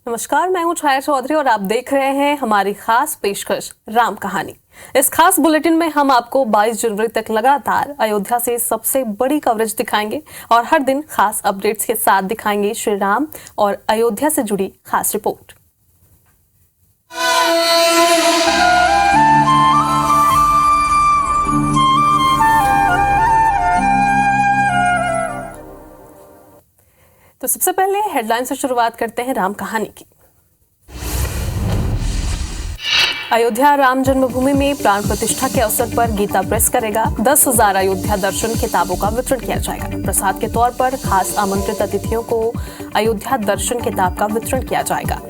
नमस्कार, मैं हूं छाया चौधरी और आप देख रहे हैं हमारी खास पेशकश राम कहानी। इस खास बुलेटिन में हम आपको 22 जनवरी तक लगातार अयोध्या से सबसे बड़ी कवरेज दिखाएंगे और हर दिन खास अपडेट्स के साथ दिखाएंगे श्री राम और अयोध्या से जुड़ी खास रिपोर्ट। तो सबसे पहले हेडलाइन से शुरुआत करते हैं राम कहानी की। अयोध्या राम जन्मभूमि में प्राण प्रतिष्ठा के अवसर पर गीता प्रेस करेगा 10,000 अयोध्या दर्शन किताबों का वितरण किया जाएगा। प्रसाद के तौर पर खास आमंत्रित अतिथियों को अयोध्या दर्शन किताब का वितरण किया जाएगा।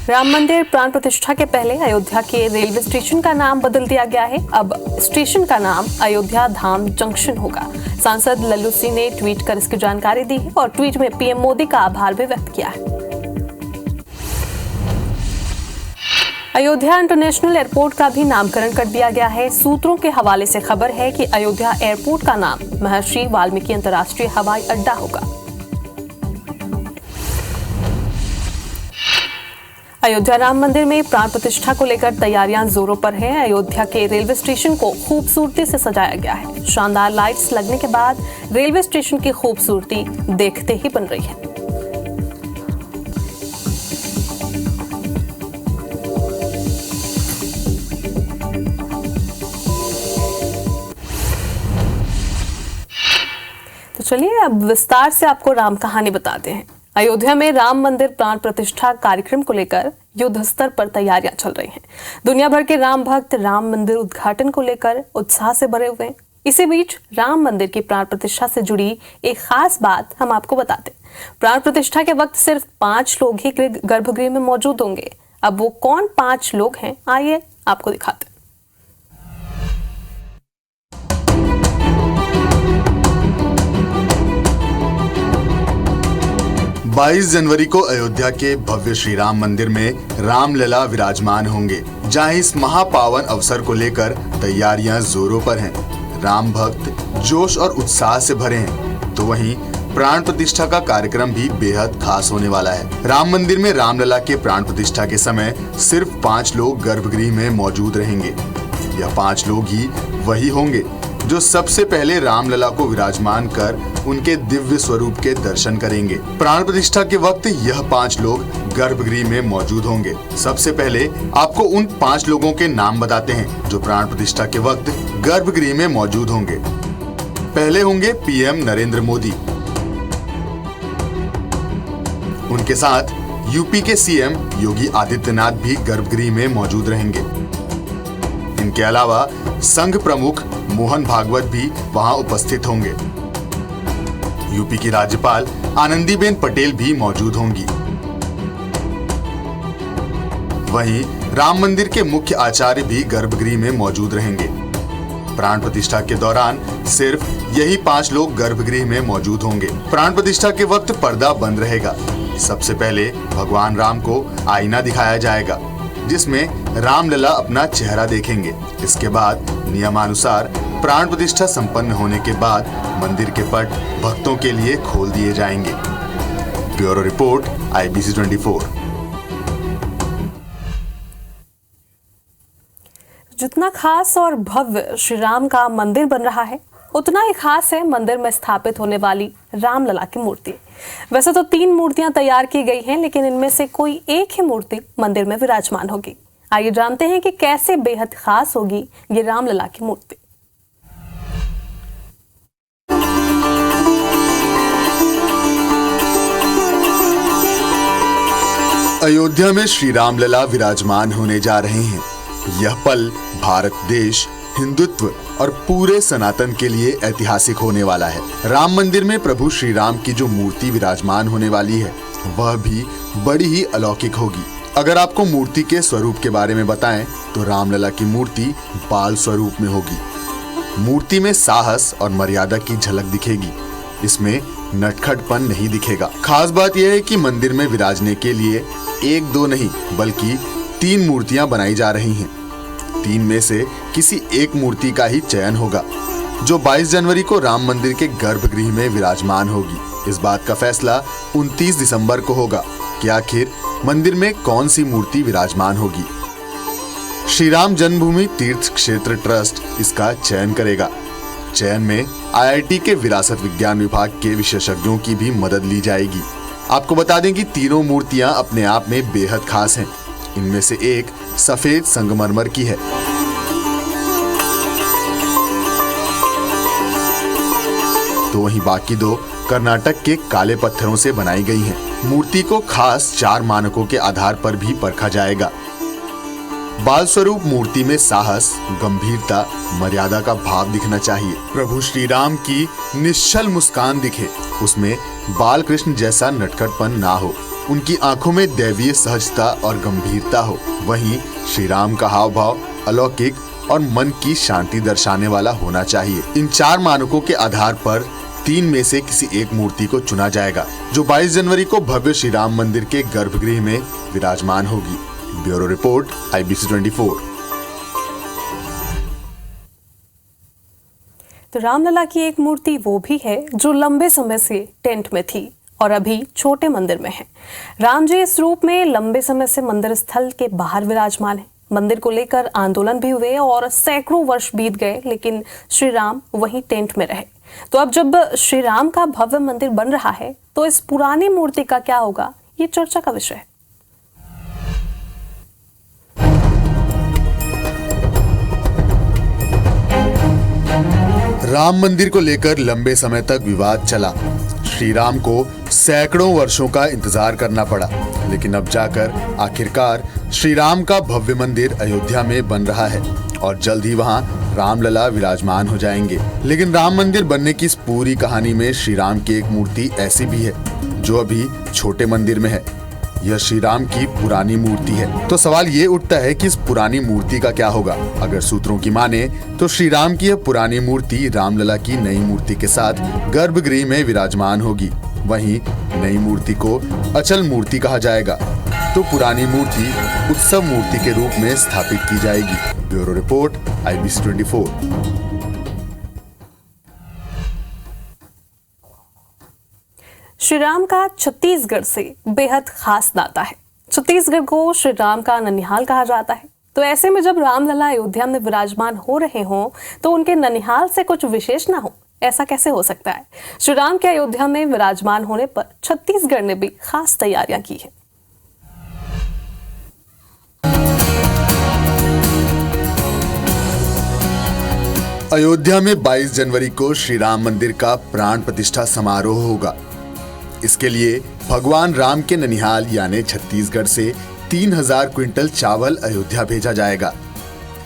राम मंदिर प्राण प्रतिष्ठा के पहले अयोध्या के रेलवे स्टेशन का नाम बदल दिया गया है। अब स्टेशन का नाम अयोध्या धाम जंक्शन होगा। सांसद लल्लू सिंह ने ट्वीट कर इसकी जानकारी दी है और ट्वीट में पीएम मोदी का आभार भी व्यक्त किया है। अयोध्या इंटरनेशनल एयरपोर्ट का भी नामकरण कर दिया गया है। सूत्रों के हवाले से खबर है कि अयोध्या एयरपोर्ट का नाम महर्षि वाल्मीकि अंतर्राष्ट्रीय हवाई अड्डा होगा। अयोध्या राम मंदिर में प्राण प्रतिष्ठा को लेकर तैयारियां जोरों पर हैं। अयोध्या के रेलवे स्टेशन को खूबसूरती से सजाया गया है। शानदार लाइट्स लगने के बाद रेलवे स्टेशन की खूबसूरती देखते ही बन रही है। तो चलिए अब विस्तार से आपको राम कहानी बताते हैं। अयोध्या में राम मंदिर प्राण प्रतिष्ठा कार्यक्रम को लेकर युद्ध स्तर पर तैयारियां चल रही हैं। दुनिया भर के राम भक्त राम मंदिर उद्घाटन को लेकर उत्साह से भरे हुए हैं। इसी बीच राम मंदिर की प्राण प्रतिष्ठा से जुड़ी एक खास बात हम आपको बताते हैं। प्राण प्रतिष्ठा के वक्त सिर्फ 5 लोग ही गर्भगृह में मौजूद होंगे। अब वो कौन 5 लोग हैं, आइए आपको दिखाते हैं। 22 जनवरी को अयोध्या के भव्य श्री राम मंदिर में रामलला विराजमान होंगे, जहां इस महापावन अवसर को लेकर तैयारियां जोरों पर हैं। राम भक्त जोश और उत्साह से भरे हैं, तो वहीं प्राण प्रतिष्ठा का कार्यक्रम भी बेहद खास होने वाला है। राम मंदिर में रामलला के प्राण प्रतिष्ठा के समय सिर्फ 5 लोग गर्भगृह में मौजूद रहेंगे। यह 5 लोग ही वही होंगे जो सबसे पहले रामलला को विराजमान कर उनके दिव्य स्वरूप के दर्शन करेंगे। प्राण प्रतिष्ठा के वक्त यह 5 लोग गर्भगृह में मौजूद होंगे। सबसे पहले आपको उन 5 लोगों के नाम बताते हैं जो प्राण प्रतिष्ठा के वक्त गर्भगृह में मौजूद होंगे। पहले होंगे पीएम नरेंद्र मोदी। उनके साथ यूपी के सीएम योगी आदित्यनाथ भी गर्भगृह में मौजूद रहेंगे। इनके अलावा संघ प्रमुख मोहन भागवत भी वहां उपस्थित होंगे। यूपी की राज्यपाल आनंदीबेन पटेल भी मौजूद होंगी। वहीं राम मंदिर के मुख्य आचार्य भी गर्भगृह में मौजूद रहेंगे। प्राण प्रतिष्ठा के दौरान सिर्फ यही 5 लोग गर्भगृह में मौजूद होंगे। प्राण प्रतिष्ठा के वक्त पर्दा बंद रहेगा। सबसे पहले भगवान राम को आईना दिखाया जाएगा, जिसमें रामलला अपना चेहरा देखेंगे। इसके बाद नियमानुसार प्राण प्रतिष्ठा संपन्न होने के बाद मंदिर के पट भक्तों के लिए खोल दिए जाएंगे। Bureau report IBC 24। जितना खास और भव्य श्री राम का मंदिर बन रहा है, उतना ही खास है मंदिर में स्थापित होने वाली रामलला की मूर्ति। वैसे तो 3 मूर्तियां तैयार की गई हैं, लेकिन इनमें से कोई एक ही मूर्ति मंदिर में विराजमान होगी। आइए जानते हैं कि कैसे बेहद खास होगी ये रामलला की मूर्ति। अयोध्या में श्री रामलला विराजमान होने जा रहे हैं। यह पल भारत देश, हिंदुत्व और पूरे सनातन के लिए ऐतिहासिक होने वाला है। राम मंदिर में प्रभु श्री राम की जो मूर्ति विराजमान होने वाली है, वह भी बड़ी ही अलौकिक होगी। अगर आपको मूर्ति के स्वरूप के बारे में बताएं, तो रामलला की मूर्ति बाल स्वरूप में होगी। मूर्ति में साहस और मर्यादा की झलक दिखेगी। इसमें नटखटपन नहीं दिखेगा। खास बात यह है कि मंदिर में विराजने के लिए 1-2 नहीं, बल्कि 3 मूर्तियां बनाई जा रही हैं। 3 में से किसी एक मूर्ति का ही चयन होगा जो 22 जनवरी को राम मंदिर के गर्भगृह में विराजमान होगी। इस बात का फैसला 29 दिसंबर को होगा कि आखिर मंदिर में कौन सी मूर्ति विराजमान होगी। श्री राम जन्मभूमि तीर्थ क्षेत्र ट्रस्ट इसका चयन करेगा। चयन में IIT के विरासत विज्ञान विभाग के विशेषज्ञों की भी मदद ली जाएगी। आपको बता दें कि तीनों मूर्तियां अपने आप में बेहद खास हैं। इनमें से एक सफेद संगमरमर की है। तो वहीं बाकी 2 कर्नाटक के काले पत्थरों से बनाई गई हैं। मूर्ति को खास 4 मानकों के आधार पर भी परखा जाएगा। बाल स्वरूप मूर्ति में साहस, गंभीरता, मर्यादा का भाव दिखना चाहिए। प्रभु श्री राम की निश्चल मुस्कान दिखे, उसमें बाल कृष्ण जैसा नटखटपन ना हो। उनकी आंखों में दैवीय सहजता और गंभीरता हो। वहीं श्री राम का हाव भाव अलौकिक और मन की शांति दर्शाने वाला होना चाहिए। इन 4 मानकों के आधार पर 3 में से किसी एक मूर्ति को चुना जाएगा जो 22 जनवरी को भव्य श्री राम मंदिर के गर्भगृह में विराजमान होगी। Bureau report, IBC 24। तो रामलला की एक मूर्ति वो भी है जो लंबे समय से टेंट में थी और अभी छोटे मंदिर में है। राम जी इस रूप में लंबे समय से मंदिर स्थल के बाहर विराजमान है। मंदिर को लेकर आंदोलन भी हुए और सैकड़ों वर्ष बीत गए, लेकिन श्री राम वहीं टेंट में रहे। तो अब जब श्री राम का भव्य मंदिर बन रहा है तो इस पुरानी मूर्ति का क्या होगा, ये चर्चा का विषय है। राम मंदिर को लेकर लंबे समय तक विवाद चला। श्री राम को सैकड़ों वर्षों का इंतजार करना पड़ा, लेकिन अब जाकर आखिरकार श्री राम का भव्य मंदिर अयोध्या में बन रहा है और जल्द ही वहां रामलला विराजमान हो जाएंगे। लेकिन राम मंदिर बनने की इस पूरी कहानी में श्री राम की एक मूर्ति ऐसी भी है जो अभी छोटे मंदिर में है। यह श्री राम की पुरानी मूर्ति है। तो सवाल ये उठता है कि इस पुरानी मूर्ति का क्या होगा। अगर सूत्रों की माने तो श्री राम की यह पुरानी मूर्ति रामलला की नई मूर्ति के साथ गर्भगृह में विराजमान होगी। वहीं नई मूर्ति को अचल मूर्ति कहा जाएगा। तो पुरानी मूर्ति उत्सव मूर्ति के रूप में स्थापित की जाएगी। Bureau report, IBC 24। Shri Ram का छत्तीसगढ़ से बेहद खास नाता है। छत्तीसगढ़ को श्री राम का ननिहाल कहा जाता है। तो ऐसे में जब रामलला अयोध्या में विराजमान हो रहे हों तो उनके ननिहाल से कुछ विशेष ना हो, ऐसा कैसे हो सकता है। श्री राम के अयोध्या में विराजमान होने पर छत्तीसगढ़ ने भी खास तैयारियां की है। अयोध्या में 22 जनवरी को श्री राम मंदिर का प्राण प्रतिष्ठा समारोह होगा। इसके लिए भगवान राम के ननिहाल यानी छत्तीसगढ़ से 3000 क्विंटल चावल अयोध्या भेजा जाएगा।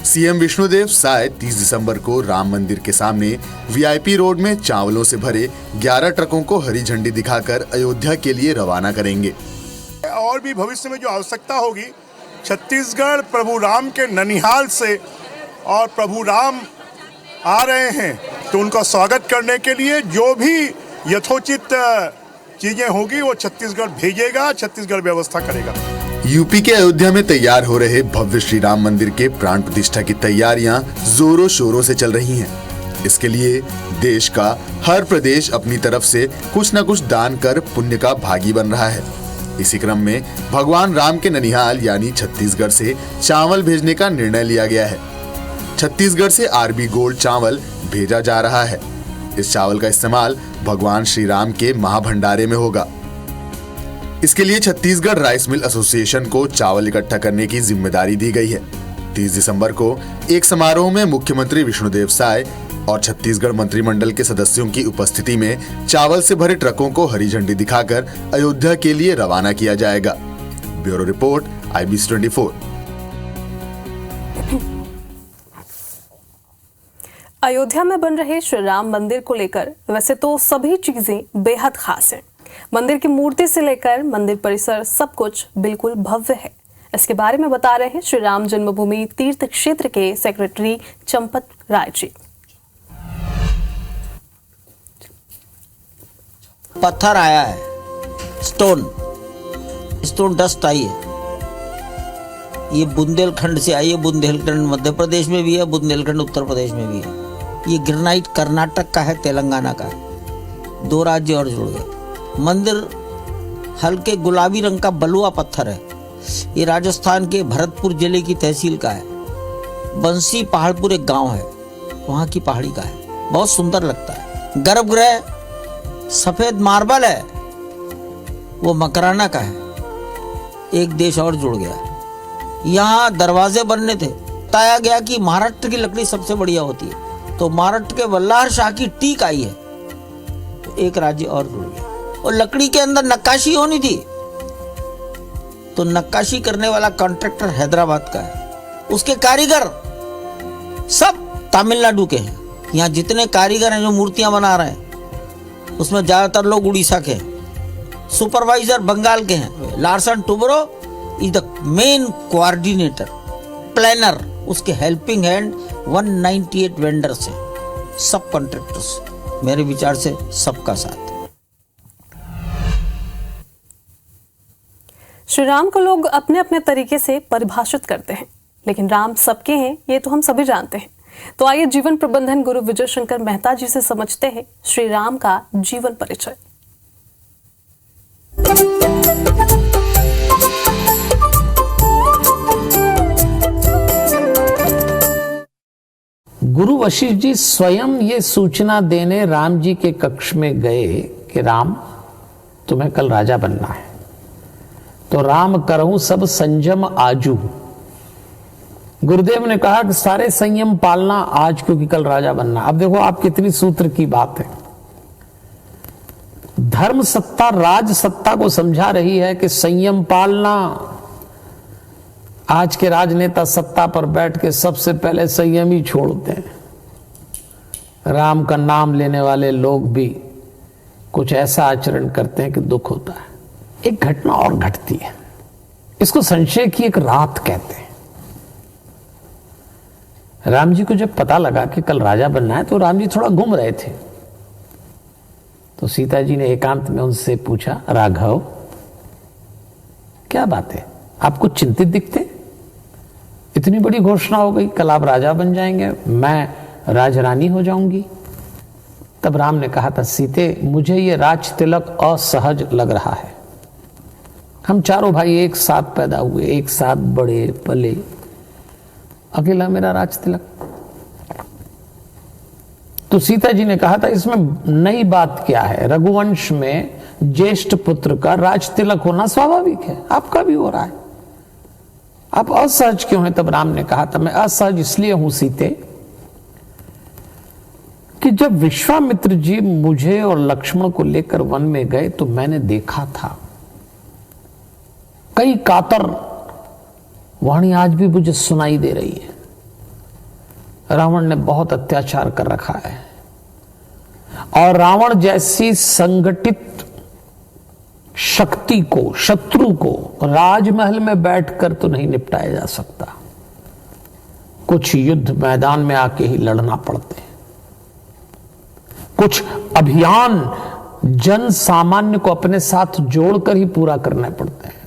सीएम विष्णुदेव साय 30 दिसंबर को राम मंदिर के सामने VIP रोड में चावलों से भरे 11 ट्रकों को हरी झंडी दिखाकर अयोध्या के लिए रवाना करेंगे। और भी भविष्य में जो आवश्यकता होगी, छत्तीसगढ़ प्रभु राम के ननिहाल से और प्रभु राम आ रहे हैं तो उनका स्वागत करने के लिए जो भी यथोचित चीजें होगी वो छत्तीसगढ़ भेजेगा, छत्तीसगढ़ व्यवस्था करेगा। यूपी के अयोध्या में तैयार हो रहे भव्य श्री राम मंदिर के प्राण प्रतिष्ठा की तैयारियां जोरों शोरों से चल रही हैं। इसके लिए देश का हर प्रदेश अपनी तरफ से कुछ न कुछ दान कर पुण्य का भागी बन रहा है। इसी क्रम में भगवान राम के ननिहाल यानी छत्तीसगढ़ से चावल भेजने का निर्णय लिया गया है। छत्तीसगढ़ से RB गोल्ड चावल भेजा जा रहा है। इस चावल का इस्तेमाल भगवान श्री राम के महाभंडारे में होगा। इसके लिए छत्तीसगढ़ राइस मिल एसोसिएशन को चावल इकट्ठा करने की जिम्मेदारी दी गई है। 30 दिसंबर को एक समारोह में मुख्यमंत्री विष्णुदेव साय और छत्तीसगढ़ मंत्रिमंडल के सदस्यों की उपस्थिति में चावल से भरे ट्रकों को हरी झंडी दिखाकर अयोध्या के लिए रवाना किया जाएगा। Bureau report, IBC 24। अयोध्या में बन रहे श्री राम मंदिर को लेकर वैसे तो सभी चीजें बेहद खास हैं। मंदिर की मूर्ति से लेकर मंदिर परिसर सब कुछ बिल्कुल भव्य है। इसके बारे में बता रहे हैं श्री राम जन्मभूमि तीर्थ क्षेत्र के सेक्रेटरी चंपत राय जी। पत्थर आया है, स्टोन डस्ट आई है। ये बुंदेलखंड से आई है। बुंदेलखंड मध्य प्रदेश में भी है, बुंदेलखंड उत्तर प्रदेश में भी है। ये ग्रेनाइट कर्नाटक का है, तेलंगाना का है। 2 राज्य और जुड़ गए। मंदिर हल्के गुलाबी रंग का बलुआ पत्थर है। ये राजस्थान के भरतपुर जिले की तहसील का है। बंसी पहाड़पुर एक गांव है, वहाँ की पहाड़ी का है। बहुत सुंदर लगता है। गर्भगृह सफेद मार्बल है, वो मकराना का है। एक देश और जुड़ गया। यहाँ दरवाजे बनने थे। बताया गया कि महाराष्ट्र की लकड़ी सबसे बढ़िया होती है, तो महाराष्ट्र के वल्लार शाह की टीक आई है, तो एक राज्य और जुड़ गया। और लकड़ी के अंदर नक्काशी होनी थी, तो नक्काशी करने वाला कॉन्ट्रैक्टर हैदराबाद का है। उसके कारीगर सब तमिलनाडु के हैं। यहाँ जितने कारीगर हैं जो मूर्तियां बना रहे हैं, उसमें ज्यादातर लोग उड़ीसा के हैं। सुपरवाइजर बंगाल के हैं। Larsen Toubro is the main coordinator, planner. उसके हेल्पिंग हैंड 198 वेंडर्स हैं, सब कॉन्ट्रैक्टर्स। मेरे विचार से सबका साथ। श्री राम को लोग अपने अपने तरीके से परिभाषित करते हैं, लेकिन राम सबके हैं, ये तो हम सभी जानते हैं। तो आइए जीवन प्रबंधन गुरु विजय शंकर मेहता जी से समझते हैं श्री राम का जीवन परिचय। गुरु वशिष्ठ जी स्वयं ये सूचना देने राम जी के कक्ष में गए कि राम, तुम्हें कल राजा बनना है, तो राम करहूं सब संयम आजू। गुरुदेव ने कहा कि सारे संयम पालना आज, क्योंकि कल राजा बनना। अब देखो आप कितनी सूत्र की बात है। धर्म सत्ता राज सत्ता को समझा रही है कि संयम पालना। आज के राजनेता सत्ता पर बैठ के सबसे पहले संयम ही छोड़ते हैं। राम का नाम लेने वाले लोग भी कुछ ऐसा आचरण करते हैं कि दुख होता है। एक घटना और घटती है, इसको संशय की एक रात कहते हैं। राम जी को जब पता लगा कि कल राजा बनना है, तो राम जी थोड़ा घूम रहे थे। तो सीता जी ने एकांत में उनसे पूछा, राघव क्या बात है, आप कुछ चिंतित दिखते? इतनी बड़ी घोषणा हो गई, कल आप राजा बन जाएंगे, मैं राजरानी हो जाऊंगी। तब राम ने कहा था, सीते मुझे ये राज तिलक असहज लग रहा है। हम चारों भाई एक साथ पैदा हुए, एक साथ बड़े पले, अकेला मेरा राज तिलक। तो सीता जी ने कहा था, इसमें नई बात क्या है? रघुवंश में ज्येष्ठ पुत्र का राज तिलक होना स्वाभाविक है, आपका भी हो रहा है, आप असहज क्यों हैं? तब राम ने कहा था, मैं असहज इसलिए हूं सीते कि जब विश्वामित्र जी मुझे और लक्ष्मण को लेकर वन में गए, तो मैंने देखा था कई कातर वाणी आज भी मुझे सुनाई दे रही है। रावण ने बहुत अत्याचार कर रखा है, और रावण जैसी संगठित शक्ति को, शत्रु को राजमहल में बैठकर तो नहीं निपटाया जा सकता। कुछ युद्ध मैदान में आके ही लड़ना पड़ते हैं, कुछ अभियान जन सामान्य को अपने साथ जोड़कर ही पूरा करने पड़ते हैं।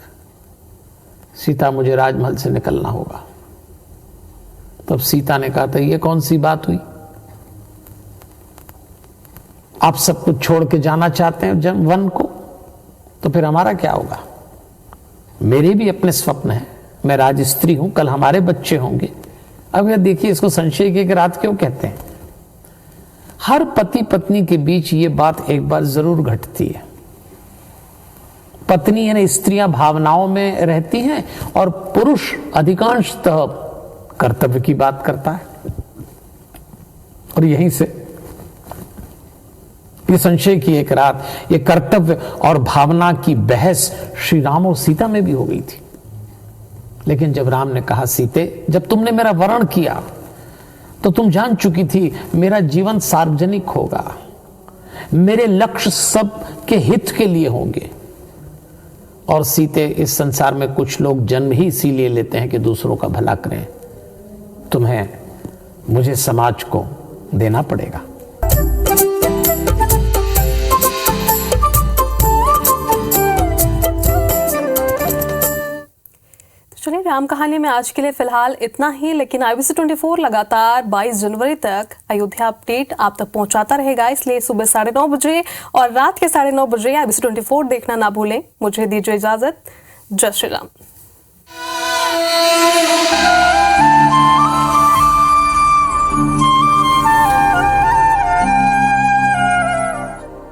सीता, मुझे राजमहल से निकलना होगा। तब सीता ने कहा था, ये कौन सी बात हुई? आप सब कुछ छोड़ के जाना चाहते हैं वन को, तो फिर हमारा क्या होगा? मेरे भी अपने स्वप्न हैं, मैं राजस्त्री हूं, कल हमारे बच्चे होंगे। अब यह देखिए, इसको संशय की रात क्यों कहते हैं? हर पति पत्नी के बीच ये बात एक बार जरूर घटती है। पत्नी यानी स्त्रियां भावनाओं में रहती हैं, और पुरुष अधिकांशतः कर्तव्य की बात करता है। और यहीं से ये संशय की एक रात, ये कर्तव्य और भावना की बहस श्री राम और सीता में भी हो गई थी। लेकिन जब राम ने कहा, सीते जब तुमने मेरा वरण किया तो तुम जान चुकी थी मेरा जीवन सार्वजनिक होगा, मेरे लक्ष्य सब के हित के लिए होंगे। और सीते, इस संसार में कुछ लोग जन्म ही इसीलिए लेते हैं कि दूसरों का भला करें। तुम्हें मुझे समाज को देना पड़ेगा। चलिए चलिए राम कहानी में आज के लिए फिलहाल इतना ही, लेकिन IBC 24 लगातार 22 जनवरी तक अयोध्या अपडेट आप तक पहुंचाता रहेगा। इसलिए सुबह 9:30 बजे और रात के 9:30 बजे IBC 24 देखना ना भूलें। मुझे दीजिए इजाजत। जय श्री राम।